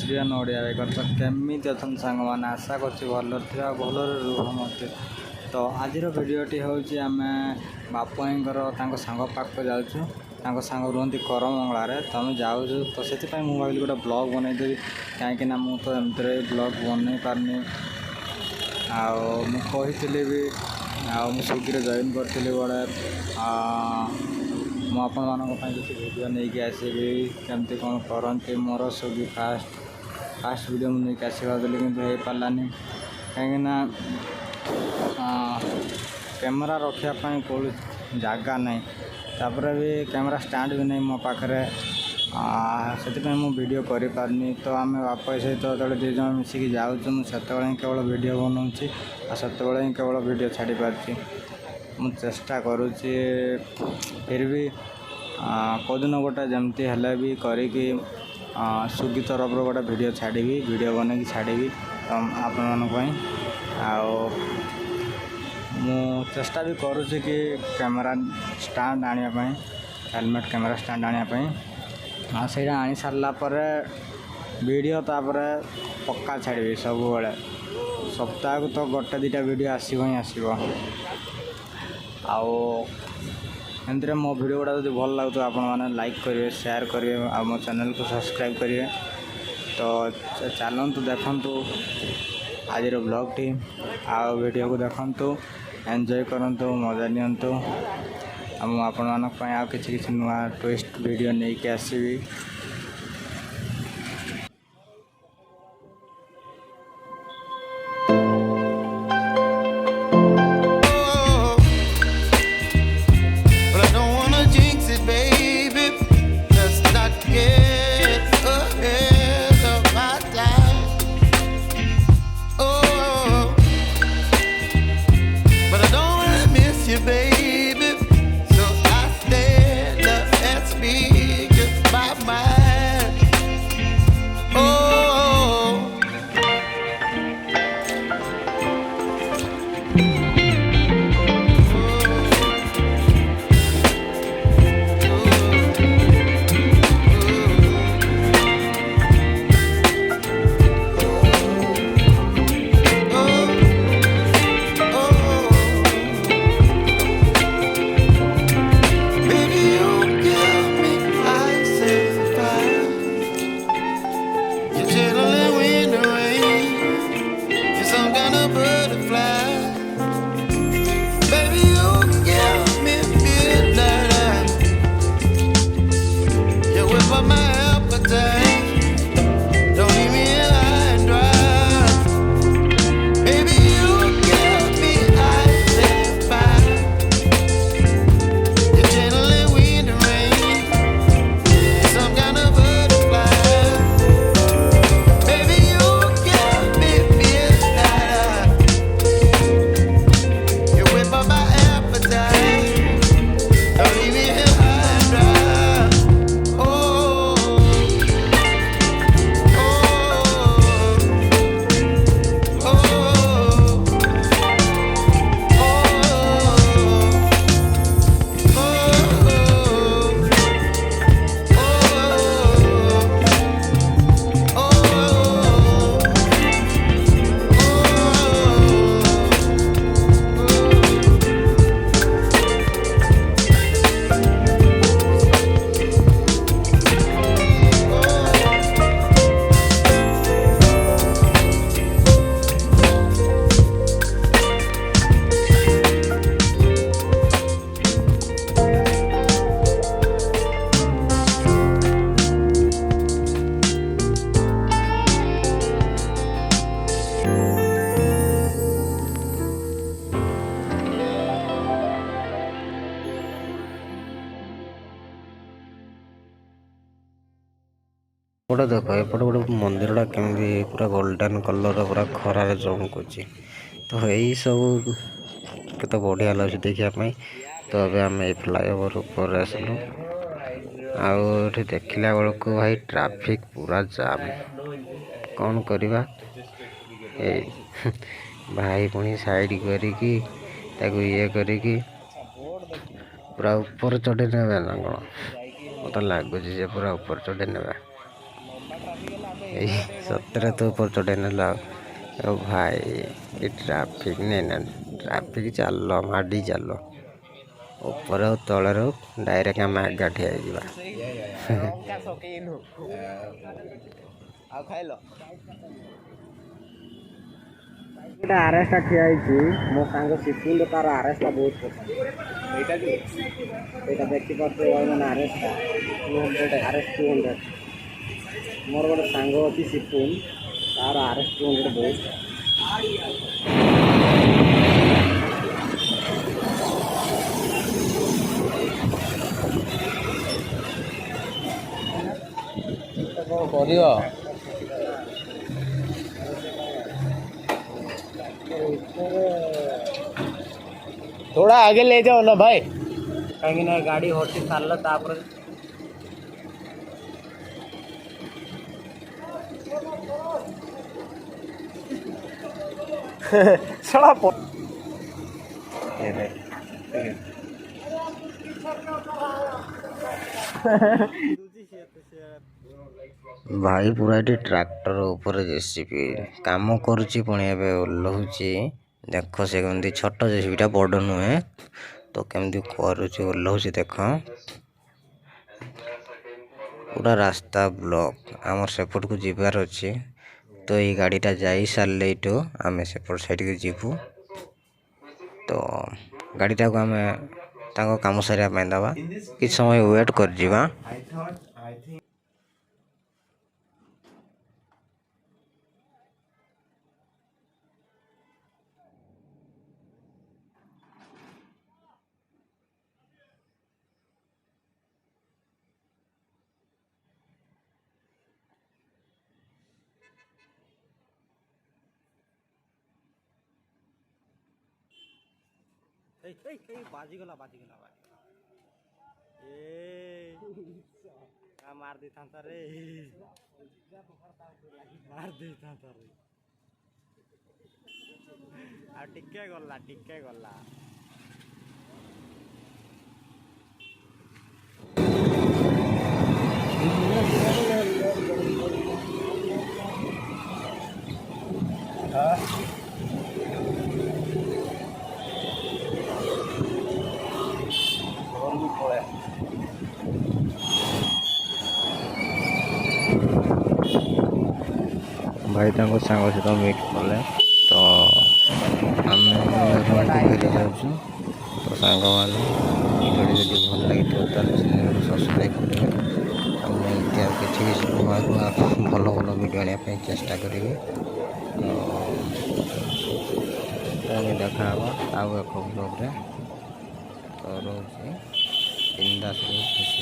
Shriram Odia baker तो केमी अच्छा सांग मैंने आशा कर रुह मत तो आज भिडटी हूँ आम बापुर सांग पाक जाऊँ सांग रुहती करमंगलार तो आम जाऊँ तो से मुझे भाविली गोटे ब्लॉग बनईदेवी कहीं मुझे तो एमती ब्लॉग बनई पारनी आती भी स्विगी जॉइन करी गोटे मुझे किसी वीडियो नहीं कि आसबि केमती कौन करती मोर स्विगी फास्ट वीडियो मुझे नहीं आसवा कि हो पारानी कहीं कैमेरा रखापी कौन जगह नहीं तापर भी कैमेरा स्टैंड भी नहीं मो पाखे से मुझे वीडियो कर पारनी तो आम बापा सहित जो दीज मिसिकी जाऊँ मुझे केवल वीडियो बनाऊँगी से केवल वीडियो छाड़ी पार्टी मुझे चेष्टा करुँची फिर भी कौदिन गोटे जमती है भी करी स्विगी तरफ गोटे वीडियो छाड़ी वीडियो बन छाड़ी आपण मु चेष्टा भी करुँची कि कैमेरा स्टैंड आने हेलमेट कैमेरा स्टैंड आने से आनी सारा वीडियो तापर पक्का छाड़ी सब बड़े सप्ताह को तो गोटे दुटा वीडियो आसो ही आसो एमती मो वीडियो गुड़ा जो भल लगे आप लाइक करेंगे शेयर करेंगे आ मो चैनल को सब्सक्राइब करेंगे तो चलतु देखु आज ब्लॉग टी आ वीडियो को देखु एंजॉय करंतु मजा नियंतु आपण किसी नुआ ट्विस्ट वीडियो नहीं कि आसबि एपटे देख एपटे गोटे मंदिरटा केमी पूरा गोल्डन कलर पूरा खरार चमकुची तो यही सब केते बढ़िया लगे देखापी तो अभी आम फ्लाईओवर ऊपर आसलु आठ देखला बेलू भाई ट्राफिक पूरा जाम कौन करवा भाई पुणी साइड करिकी ये करिकी पूरा ऊपर चढ़ी ने ना कौन मत लगुच पूरा ऊपर चढ़ी ने सतरे तो ऊपर चढ़े ना ओ भाई ये ट्रैफिक नहीं ना ट्रैफिक चल माडी चल ऊपर तले डायरेक्ट आम आगा ठिया आरएसटा ठिया मो सांग सिपुल तार आरएसटा बहुत पसंद यहाँ देखी पारे मैंने आरएसटा 200 आरएस 200 मोर गोटे सांग अच्छी सिपुल तार आरएस 200 बहुत थोड़ा आगे ले जाओ ना भाई कहीं ना गाड़ी होती साल तापर सड़ा भाई पूरा ये ट्रैक्टर ऊपर जेसीबी काम करुच्ची पुणी ओह्लौची देख से कमी छोट जेसीबीटा बड़ नुहे तो केमती करुच्ची ओह्लौची देख पूरा रास्ता ब्लॉक आमर सेपट को जीवार अच्छी तो ये गाड़ीटा जाई सारे यू आम सेपट साइड के जीवु तो गाड़ीटा को आम कम सारे दवा कि समय वेट कर जीवा बाजीगला मार दी था रे मार दी था रे आ टिके गला भाई सांग सहित मिक्स कले तो आम फेरी जाऊँ तो सांग मैंने भिडियो जब भल लगी चैनल सब्सक्राइब करेंगे किसी नुआ नुआ भल भल भिडियो आने चेष्टा करी पुणी देखा आउ एक ब्लॉग तो रोचे बिंदास खुशी